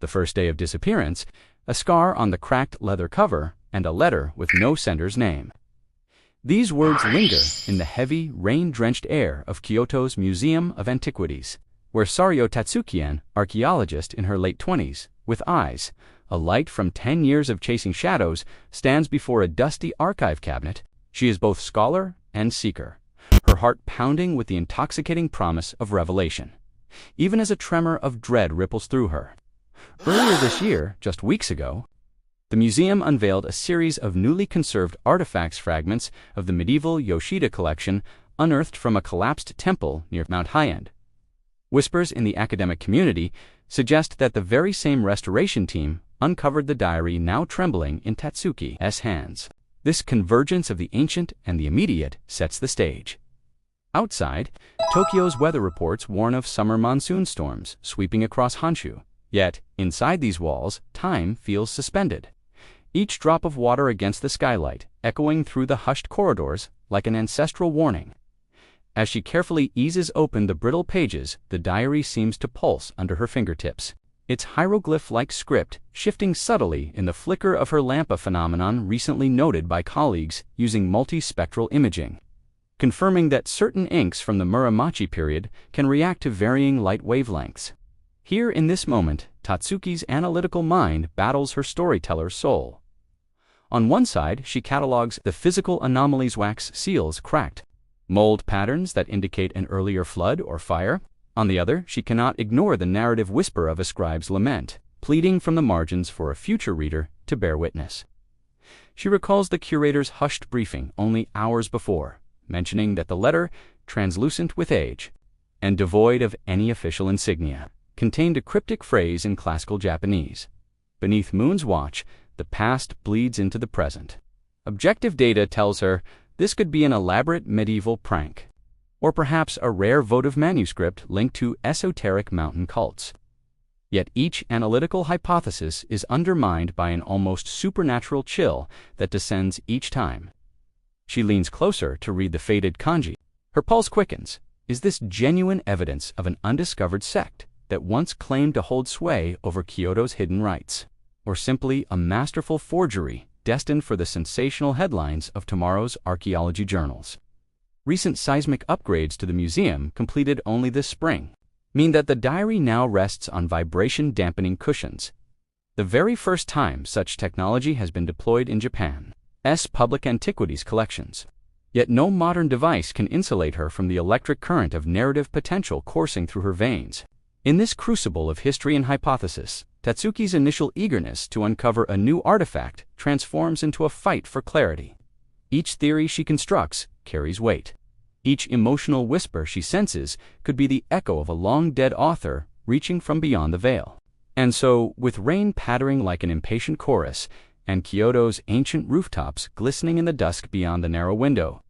the first day of disappearance, a scar on the cracked leather cover, and a letter with no sender's name. These words linger in the heavy, rain-drenched air of Kyoto's Museum of Antiquities, where Saryo Tatsuki, an archaeologist in her late 20s, with eyes alight from 10 years of chasing shadows, stands before a dusty archive cabinet. She is both scholar and seeker, her heart pounding with the intoxicating promise of revelation, even as a tremor of dread ripples through her. Earlier this year, just weeks ago, the museum unveiled a series of newly conserved artifacts fragments of the medieval Yoshida collection unearthed from a collapsed temple near Mount Highend. Whispers in the academic community suggest that the very same restoration team uncovered the diary now trembling in Tatsuki's hands. This convergence of the ancient and the immediate sets the stage. Outside, Tokyo's weather reports warn of summer monsoon storms sweeping across Honshu. Yet, inside these walls, time feels suspended. Each drop of water against the skylight, echoing through the hushed corridors like an ancestral warning. As she carefully eases open the brittle pages, the diary seems to pulse under her fingertips, its hieroglyph-like script shifting subtly in the flicker of her lamp, a phenomenon recently noted by colleagues using multispectral imaging, confirming that certain inks from the Muromachi period can react to varying light wavelengths. Here in this moment, Tatsuki's analytical mind battles her storyteller's soul. On one side, she catalogues the physical anomalies: wax seals cracked, mold patterns that indicate an earlier flood or fire. On the other, she cannot ignore the narrative whisper of a scribe's lament, pleading from the margins for a future reader to bear witness. She recalls the curator's hushed briefing only hours before, mentioning that the letter, translucent with age and devoid of any official insignia, contained a cryptic phrase in classical Japanese: "Beneath moon's watch, the past bleeds into the present." Objective data tells her this could be an elaborate medieval prank, or perhaps a rare votive manuscript linked to esoteric mountain cults. Yet each analytical hypothesis is undermined by an almost supernatural chill that descends each time. She leans closer to read the faded kanji. Her pulse quickens. Is this genuine evidence of an undiscovered sect that once claimed to hold sway over Kyoto's hidden rites, or simply a masterful forgery destined for the sensational headlines of tomorrow's archaeology journals? Recent seismic upgrades to the museum, completed only this spring, mean that the diary now rests on vibration-dampening cushions, the very first time such technology has been deployed in Japan's public antiquities collections. Yet no modern device can insulate her from the electric current of narrative potential coursing through her veins. In this crucible of history and hypothesis, Tatsuki's initial eagerness to uncover a new artifact transforms into a fight for clarity. Each theory she constructs carries weight. Each emotional whisper she senses could be the echo of a long-dead author reaching from beyond the veil. And so, with rain pattering like an impatient chorus, and Kyoto's ancient rooftops glistening in the dusk beyond the narrow window,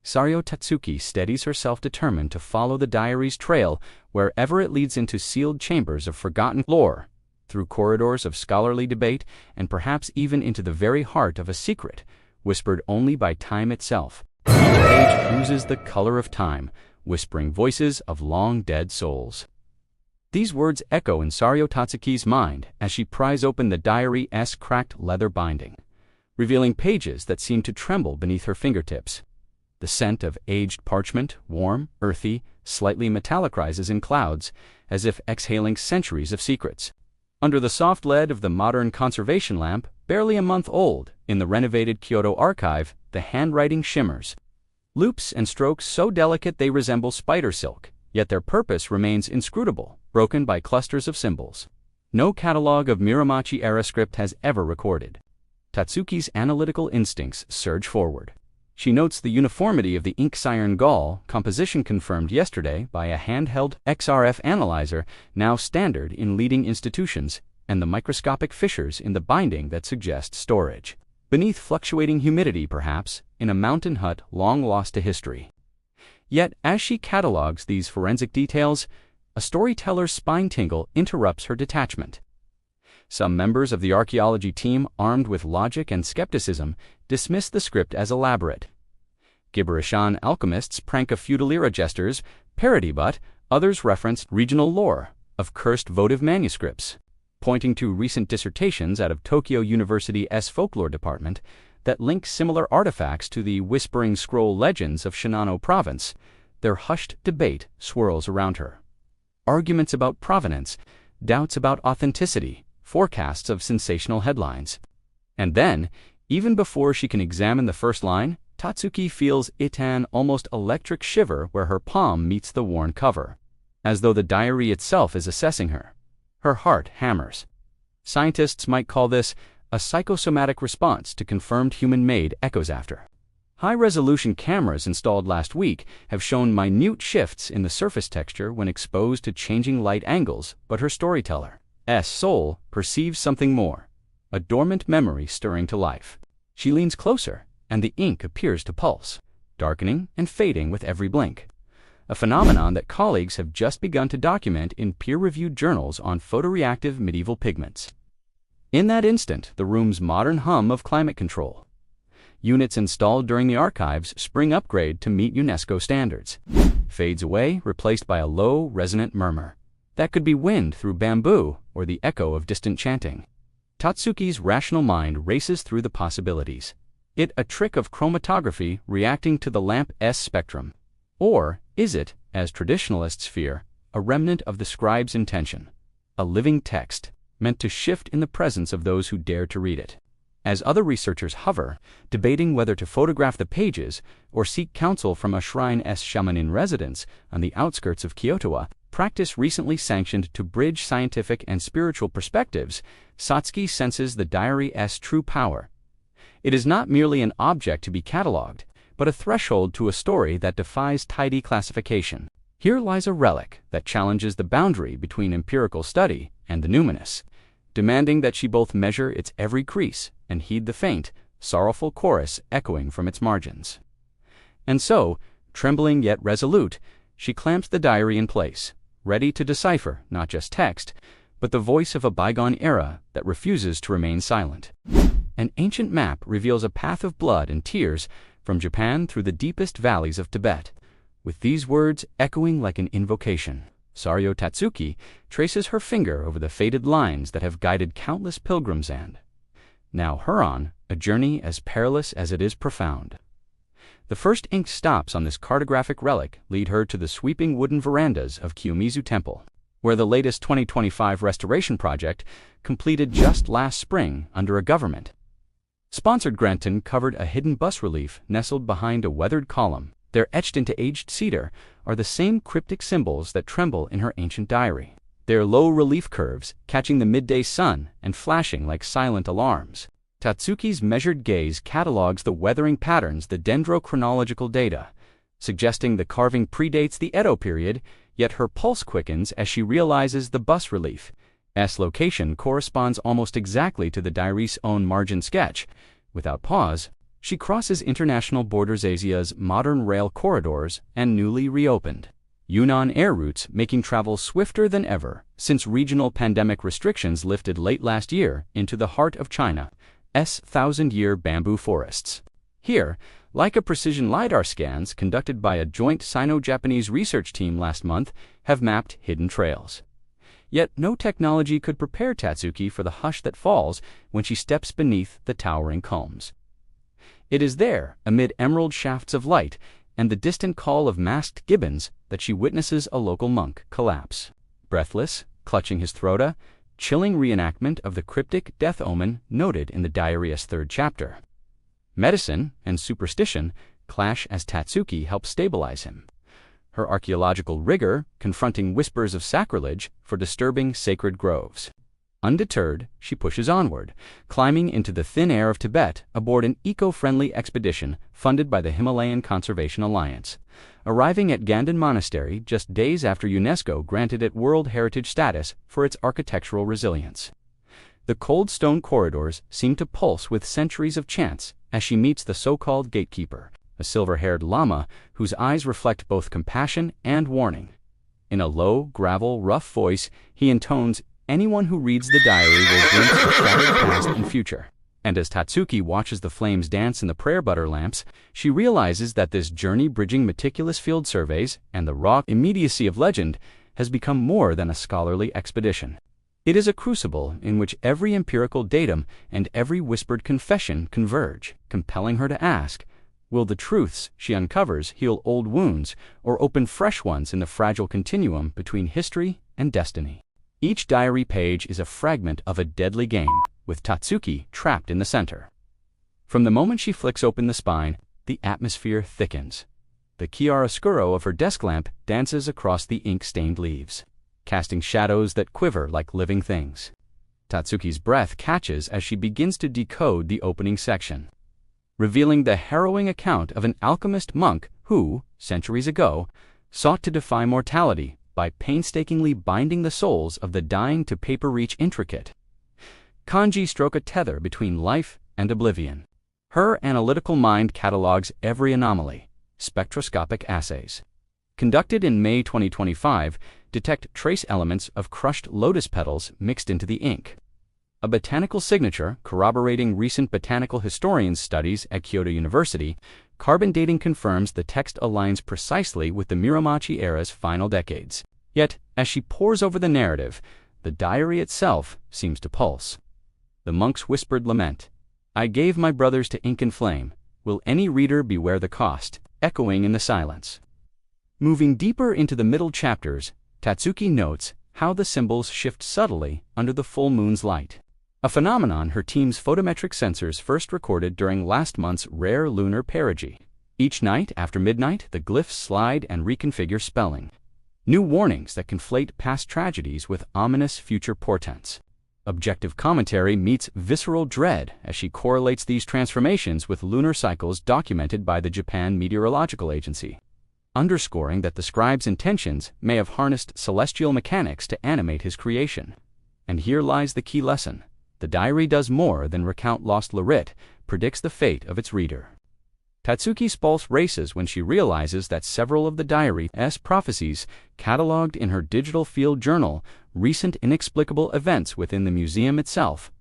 Saryo Tatsuki steadies herself, determined to follow the diary's trail wherever it leads, into sealed chambers of forgotten lore, through corridors of scholarly debate, and perhaps even into the very heart of a secret, whispered only by time itself. Each page oozes the color of time, whispering voices of long-dead souls. These words echo in Saryo Tatsuki's mind as she pries open the diary's cracked leather binding, revealing pages that seem to tremble beneath her fingertips. The scent of aged parchment, warm, earthy, slightly metallic, rises in clouds, as if exhaling centuries of secrets. Under the soft lead of the modern conservation lamp, barely a month old, in the renovated Kyoto archive, the handwriting shimmers. Loops and strokes so delicate they resemble spider silk, yet their purpose remains inscrutable, broken by clusters of symbols. No catalog of Muromachi-era script has ever recorded. Tatsuki's analytical instincts surge forward. She notes the uniformity of the ink's Iron-gall composition, confirmed yesterday by a handheld XRF analyzer now standard in leading institutions, and the microscopic fissures in the binding that suggest storage beneath fluctuating humidity, perhaps in a mountain hut long lost to history. Yet, as she catalogues these forensic details, a storyteller's spine tingle interrupts her detachment. Some members of the archaeology team, armed with logic and skepticism, dismiss the script as elaborate. Gibberishan alchemists prank a feudal era jester's parody, but others reference regional lore of cursed votive manuscripts. pointing to recent dissertations out of Tokyo University's Folklore department that link similar artifacts to the Whispering Scroll legends of Shinano Province. Their hushed debate swirls around her. Arguments about provenance, doubts about authenticity, forecasts of sensational headlines. And then, even before she can examine the first line, Tatsuki feels an almost electric shiver where her palm meets the worn cover, as though the diary itself is assessing her. Her heart hammers. Scientists might call this a psychosomatic response to confirmed human-made echoes after. High-resolution cameras installed last week have shown minute shifts in the surface texture when exposed to changing light angles, but her storyteller's soul perceives something more, a dormant memory stirring to life. She leans closer, and the ink appears to pulse, darkening and fading with every blink, a phenomenon that colleagues have just begun to document in peer-reviewed journals on photoreactive medieval pigments. In that instant, the room's modern hum of climate control. Units installed during the archive's spring upgrade to meet UNESCO standards fades away, replaced by a low, resonant murmur. That could be wind through bamboo or the echo of distant chanting. Tatsuki's rational mind races through the possibilities. It a trick of chromatography reacting to the lamp's spectrum? Or is it, as traditionalists fear, a remnant of the scribe's intention? A living text, meant to shift in the presence of those who dare to read it. As other researchers hover, debating whether to photograph the pages or seek counsel from a shrine's shaman residence on the outskirts of Kyoto, practice recently sanctioned to bridge scientific and spiritual perspectives, Satsuki senses the diary's true power. It is not merely an object to be catalogued, but a threshold to a story that defies tidy classification. Here lies a relic that challenges the boundary between empirical study and the numinous, demanding that she both measure its every crease and heed the faint, sorrowful chorus echoing from its margins. And so, trembling yet resolute, she clamps the diary in place, ready to decipher not just text, but the voice of a bygone era that refuses to remain silent. An ancient map reveals a path of blood and tears from Japan through the deepest valleys of Tibet, with these words echoing like an invocation. Saryo Tatsuki traces her finger over the faded lines that have guided countless pilgrims and, now her on, a journey as perilous as it is profound. The first ink stops on this cartographic relic lead her to the sweeping wooden verandas of Kiyomizu Temple, where the latest 2025 restoration project, completed just last spring under a government-sponsored grant, covered a hidden bas-relief nestled behind a weathered column. There, etched into aged cedar, are the same cryptic symbols that tremble in her ancient diary. Their low relief curves, catching the midday sun and flashing like silent alarms. Tatsuki's measured gaze catalogues the weathering patterns, the dendrochronological data, suggesting the carving predates the Edo period, yet her pulse quickens as she realizes the bas-relief's location corresponds almost exactly to the diary's own margin sketch. Without pause, she crosses international borders, Asia's modern rail corridors, and newly reopened Yunnan air routes, making travel swifter than ever since regional pandemic restrictions lifted late last year, into the heart of China's thousand-year bamboo forests. Here, Leica precision LiDAR scans conducted by a joint Sino-Japanese research team last month have mapped hidden trails. Yet no technology could prepare Tatsuki for the hush that falls when she steps beneath the towering culms. It is there, amid emerald shafts of light and the distant call of masked gibbons, that she witnesses a local monk collapse. Breathless, clutching his throat, chilling reenactment of the cryptic death omen noted in the diary's third chapter. Medicine and superstition clash as Tatsuki helps stabilize him, her archaeological rigor confronting whispers of sacrilege for disturbing sacred groves. Undeterred, she pushes onward, climbing into the thin air of Tibet aboard an eco-friendly expedition funded by the Himalayan Conservation Alliance, arriving at Ganden Monastery just days after UNESCO granted it World Heritage status for its architectural resilience. The cold stone corridors seem to pulse with centuries of chants as she meets the so-called gatekeeper, a silver-haired lama whose eyes reflect both compassion and warning. In a low, gravel, rough voice, he intones, "Anyone who reads the diary will glimpse the shattered past and future." And as Tatsuki watches the flames dance in the prayer butter lamps, she realizes that this journey, bridging meticulous field surveys and the raw immediacy of legend, has become more than a scholarly expedition. It is a crucible in which every empirical datum and every whispered confession converge, compelling her to ask, will the truths she uncovers heal old wounds or open fresh ones in the fragile continuum between history and destiny? Each diary page is a fragment of a deadly game, with Tatsuki trapped in the center. From the moment she flicks open the spine, the atmosphere thickens. The chiaroscuro of her desk lamp dances across the ink-stained leaves, casting shadows that quiver like living things. Tatsuki's breath catches as she begins to decode the opening section, revealing the harrowing account of an alchemist monk who, centuries ago, sought to defy mortality by painstakingly binding the souls of the dying to paper-reach intricate kanji stroke a tether between life and oblivion. Her analytical mind catalogs every anomaly. Spectroscopic assays, conducted in May 2025, detect trace elements of crushed lotus petals mixed into the ink. A botanical signature corroborating recent botanical historians' studies at Kyoto University, carbon dating confirms the text aligns precisely with the Muromachi-era's final decades. Yet, as she pores over the narrative, the diary itself seems to pulse. The monk's whispered lament, "I gave my brothers to ink and flame. Will any reader beware the cost?" echoing in the silence. Moving deeper into the middle chapters, Tatsuki notes how the symbols shift subtly under the full moon's light, a phenomenon her team's photometric sensors first recorded during last month's rare lunar perigee. Each night after midnight, the glyphs slide and reconfigure spelling. New warnings that conflate past tragedies with ominous future portents. Objective commentary meets visceral dread as she correlates these transformations with lunar cycles documented by the Japan Meteorological Agency, underscoring that the scribe's intentions may have harnessed celestial mechanics to animate his creation. And here lies the key lesson. The diary does more than recount lost Larit, predicts the fate of its reader. Tatsuki's pulse races when she realizes that several of the diary's prophecies, cataloged in her digital field journal, recent inexplicable events within the museum itself,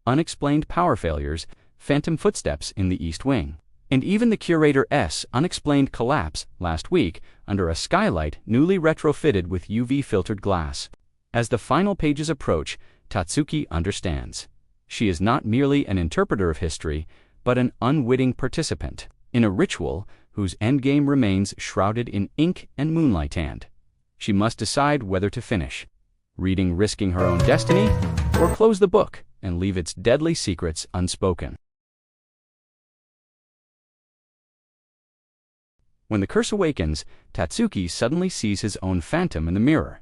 unexplained power failures, phantom footsteps in the East Wing, and even the curator's unexplained collapse last week under a skylight newly retrofitted with UV-filtered glass. As the final pages approach, Tatsuki understands. She is not merely an interpreter of history, but an unwitting participant in a ritual whose endgame remains shrouded in ink and moonlight. And she must decide whether to finish reading, risking her own destiny, or close the book and leave its deadly secrets unspoken. When the curse awakens, Tatsuki suddenly sees his own phantom in the mirror.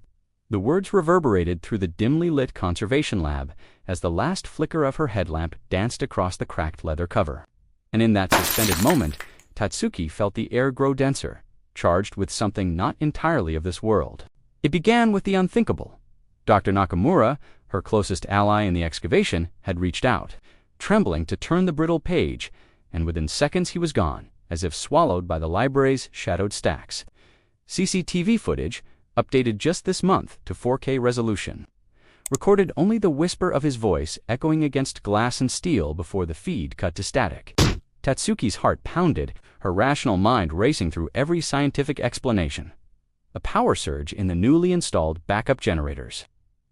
The words reverberated through the dimly lit conservation lab as the last flicker of her headlamp danced across the cracked leather cover. And in that suspended moment, Tatsuki felt the air grow denser, charged with something not entirely of this world. It began with the unthinkable. Dr. Nakamura, her closest ally in the excavation, had reached out, trembling to turn the brittle page, and within seconds he was gone, as if swallowed by the library's shadowed stacks. CCTV footage, updated just this month to 4K resolution, recorded only the whisper of his voice echoing against glass and steel before the feed cut to static. Tatsuki's heart pounded, her rational mind racing through every scientific explanation. A power surge in the newly installed backup generators.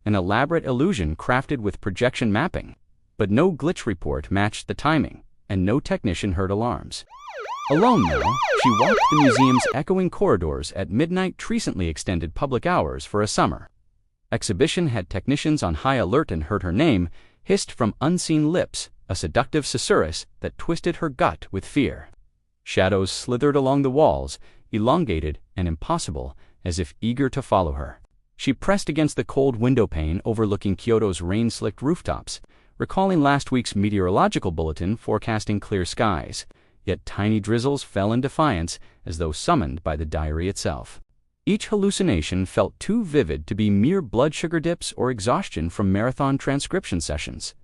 An elaborate illusion crafted with projection mapping. But no glitch report matched the timing, and no technician heard alarms. Alone now, she walked the museum's echoing corridors at midnight recently extended public hours for a summer. Exhibition had technicians on high alert and heard her name, hissed from unseen lips, a seductive susurrus that twisted her gut with fear. Shadows slithered along the walls, elongated and impossible, as if eager to follow her. She pressed against the cold window pane overlooking Kyoto's rain-slicked rooftops, recalling last week's meteorological bulletin forecasting clear skies, yet tiny drizzles fell in defiance as though summoned by the diary itself. Each hallucination felt too vivid to be mere blood sugar dips or exhaustion from marathon transcription sessions.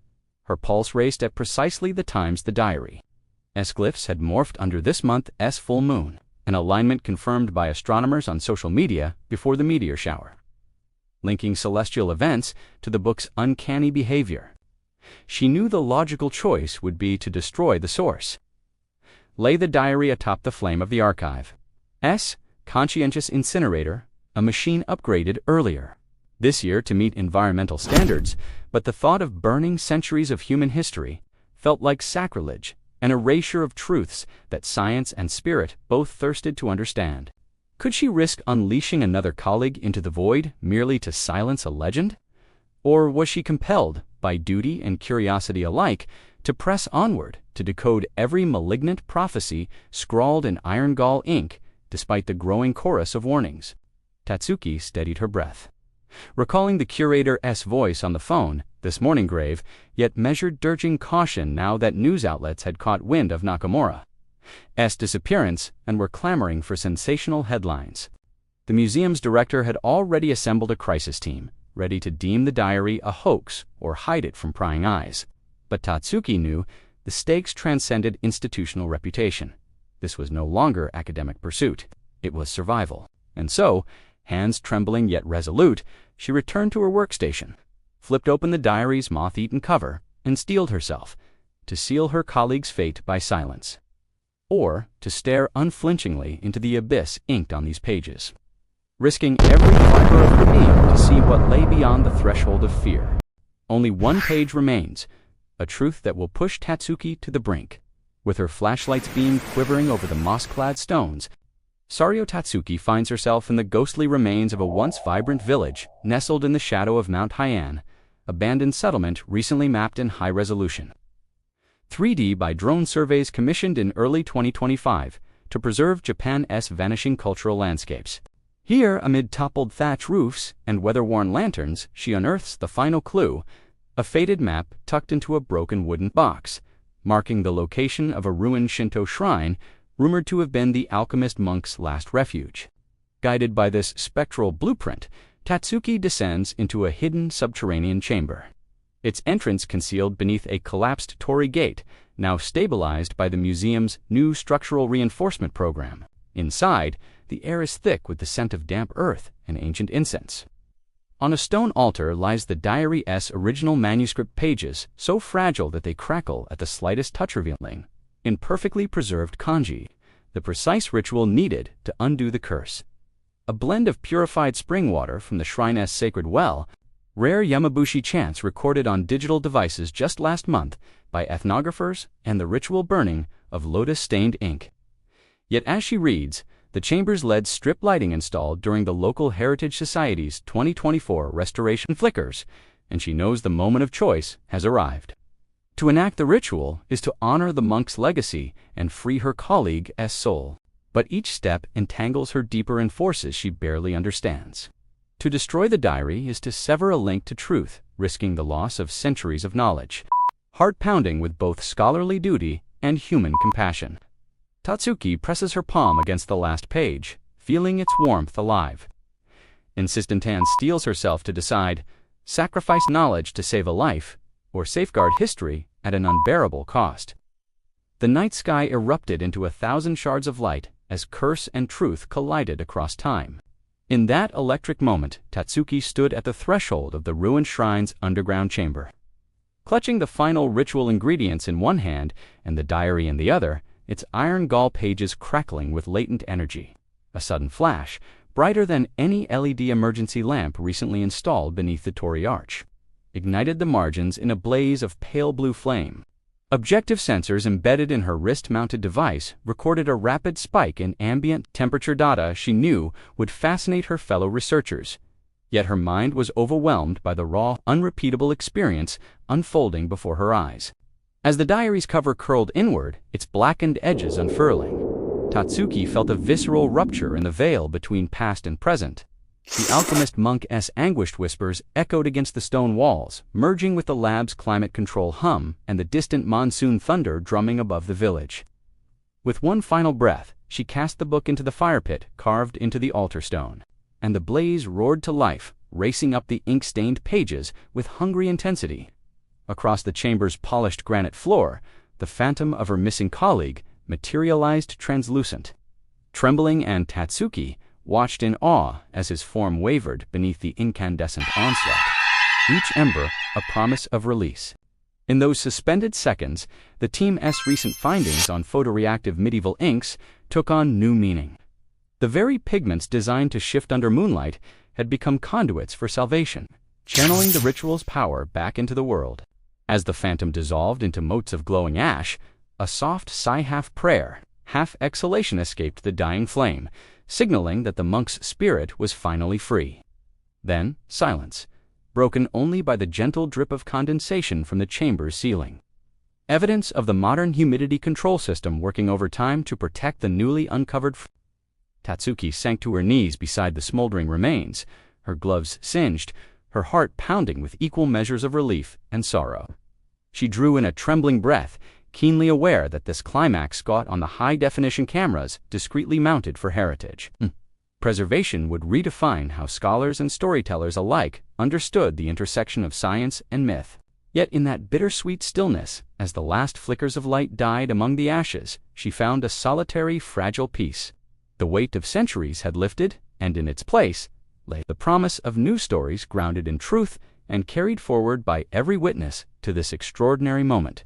Her pulse raced at precisely the times the diary's glyphs had morphed under this month's full moon, an alignment confirmed by astronomers on social media before the meteor shower, linking celestial events to the book's uncanny behavior. She knew the logical choice would be to destroy the source. Lay the diary atop the flame of the archive's conscientious incinerator, a machine upgraded earlier. this year to meet environmental standards, but the thought of burning centuries of human history felt like sacrilege, an erasure of truths that science and spirit both thirsted to understand. Could she risk unleashing another colleague into the void merely to silence a legend? Or was she compelled, by duty and curiosity alike, to press onward to decode every malignant prophecy scrawled in Iron-gall ink, despite the growing chorus of warnings? Tatsuki steadied her breath. Recalling the curator's voice on the phone, this morning grave, yet measured dirging caution now that news outlets had caught wind of Nakamura's disappearance and were clamoring for sensational headlines. The museum's director had already assembled a crisis team, ready to deem the diary a hoax or hide it from prying eyes. But Tatsuki knew the stakes transcended institutional reputation. This was no longer academic pursuit. It was survival. And so, hands trembling yet resolute, she returned to her workstation, flipped open the diary's moth-eaten cover, and steeled herself to seal her colleague's fate by silence, or to stare unflinchingly into the abyss inked on these pages, risking every fiber of her being to see what lay beyond the threshold of fear. Only one page remains, a truth that will push Tatsuki to the brink. With her flashlight's beam quivering over the moss-clad stones, Saryo Tatsuki finds herself in the ghostly remains of a once vibrant village nestled in the shadow of Mount Haiyan, abandoned settlement recently mapped in high resolution 3D by drone surveys commissioned in early 2025 to preserve Japan's vanishing cultural landscapes. Here, amid toppled thatch roofs and weather-worn lanterns, she unearths the final clue, a faded map tucked into a broken wooden box, marking the location of a ruined Shinto shrine rumored to have been the alchemist monk's last refuge. Guided by this spectral blueprint, Tatsuki descends into a hidden subterranean chamber, its entrance concealed beneath a collapsed torii gate, now stabilized by the museum's new structural reinforcement program. Inside, the air is thick with the scent of damp earth and ancient incense. On a stone altar lies the diary's original manuscript pages, so fragile that they crackle at the slightest touch, revealing, in perfectly preserved kanji, the precise ritual needed to undo the curse. A blend of purified spring water from the shrine's sacred well, rare Yamabushi chants recorded on digital devices just last month by ethnographers, and the ritual burning of lotus-stained ink. Yet as she reads, the chamber's LED strip lighting installed during the local Heritage Society's 2024 restoration flickers, and she knows the moment of choice has arrived. To enact the ritual is to honor the monk's legacy and free her colleague's soul. But each step entangles her deeper in forces she barely understands. To destroy the diary is to sever a link to truth, risking the loss of centuries of knowledge. Heart-pounding with both scholarly duty and human compassion, Tatsuki presses her palm against the last page, feeling its warmth alive. Insistent hand steels herself to decide, sacrifice knowledge to save a life, or safeguard history at an unbearable cost. The night sky erupted into 1,000 shards of light as curse and truth collided across time. In that electric moment, Tatsuki stood at the threshold of the ruined shrine's underground chamber. Clutching the final ritual ingredients in one hand and the diary in the other, its Iron-gall pages crackling with latent energy. A sudden flash, brighter than any LED emergency lamp recently installed beneath the torii arch, ignited the margins in a blaze of pale blue flame. Objective sensors embedded in her wrist-mounted device recorded a rapid spike in ambient temperature data she knew would fascinate her fellow researchers. Yet her mind was overwhelmed by the raw, unrepeatable experience unfolding before her eyes. As the diary's cover curled inward, its blackened edges unfurling, Tatsuki felt a visceral rupture in the veil between past and present. The alchemist monk's anguished whispers echoed against the stone walls, merging with the lab's climate control hum and the distant monsoon thunder drumming above the village. With one final breath, she cast the book into the fire pit carved into the altar stone, and the blaze roared to life, racing up the ink-stained pages with hungry intensity. Across the chamber's polished granite floor, the phantom of her missing colleague materialized translucent. Trembling and Tatsuki watched in awe as his form wavered beneath the incandescent onslaught, each ember a promise of release. In those suspended seconds, the team's recent findings on photoreactive medieval inks took on new meaning. The very pigments designed to shift under moonlight had become conduits for salvation, channeling the ritual's power back into the world. As the phantom dissolved into motes of glowing ash, a soft sigh, half prayer, half exhalation escaped the dying flame, signaling that the monk's spirit was finally free. Then, silence, broken only by the gentle drip of condensation from the chamber's ceiling. Evidence of the modern humidity control system working overtime to protect the newly uncovered Tatsuki sank to her knees beside the smoldering remains, her gloves singed, her heart pounding with equal measures of relief and sorrow. She drew in a trembling breath, keenly aware that this climax got on the high-definition cameras discreetly mounted for heritage. Preservation would redefine how scholars and storytellers alike understood the intersection of science and myth. Yet in that bittersweet stillness, as the last flickers of light died among the ashes, she found a solitary, fragile piece. The weight of centuries had lifted, and in its place lay the promise of new stories grounded in truth and carried forward by every witness to this extraordinary moment.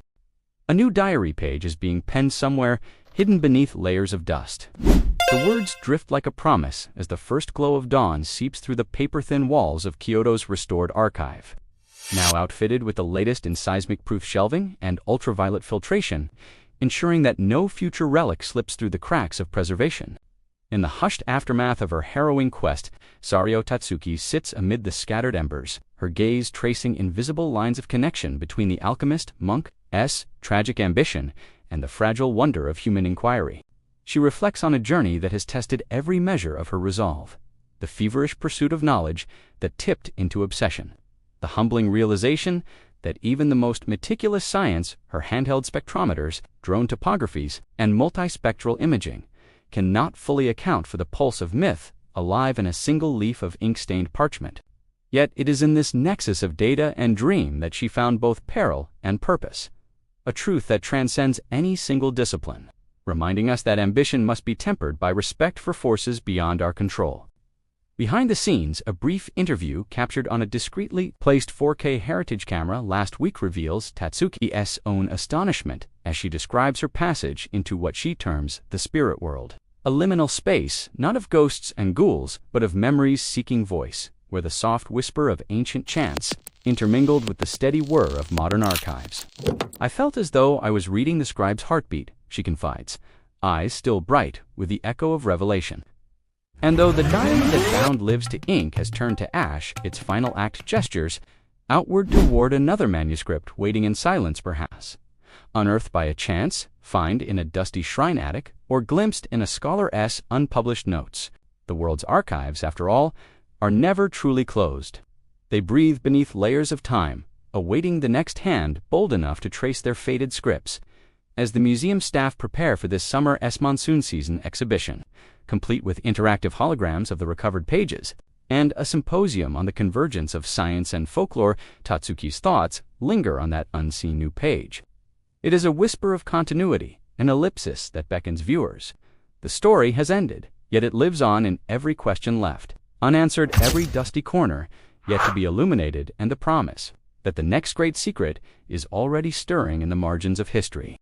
A new diary page is being penned somewhere, hidden beneath layers of dust. The words drift like a promise as the first glow of dawn seeps through the paper-thin walls of Kyoto's restored archive. Now outfitted with the latest in seismic-proof shelving and ultraviolet filtration, ensuring that no future relic slips through the cracks of preservation. In the hushed aftermath of her harrowing quest, Saryo Tatsuki sits amid the scattered embers, her gaze tracing invisible lines of connection between the alchemist monk's tragic ambition and the fragile wonder of human inquiry. She reflects on a journey that has tested every measure of her resolve, the feverish pursuit of knowledge that tipped into obsession, the humbling realization that even the most meticulous science, her handheld spectrometers, drone topographies, and multispectral imaging, cannot fully account for the pulse of myth alive in a single leaf of ink-stained parchment. Yet it is in this nexus of data and dream that she found both peril and purpose, a truth that transcends any single discipline, reminding us that ambition must be tempered by respect for forces beyond our control. Behind the scenes, a brief interview captured on a discreetly placed 4K heritage camera last week reveals Tatsuki's own astonishment as she describes her passage into what she terms the spirit world. A liminal space, not of ghosts and ghouls, but of memory's seeking voice, where the soft whisper of ancient chants intermingled with the steady whir of modern archives. I felt as though I was reading the scribe's heartbeat, she confides, eyes still bright with the echo of revelation. And though the diary that bound lives to ink has turned to ash, its final act gestures outward toward another manuscript waiting in silence perhaps, unearthed by a chance find in a dusty shrine attic or glimpsed in a scholar's unpublished notes. The world's archives, after all, are never truly closed. They breathe beneath layers of time, awaiting the next hand bold enough to trace their faded scripts, as the museum staff prepare for this summer's monsoon season exhibition, complete with interactive holograms of the recovered pages, and a symposium on the convergence of science and folklore. Tatsuki's thoughts linger on that unseen new page. It is a whisper of continuity, an ellipsis that beckons viewers. The story has ended, yet it lives on in every question left, unanswered, every dusty corner yet to be illuminated, and the promise that the next great secret is already stirring in the margins of history.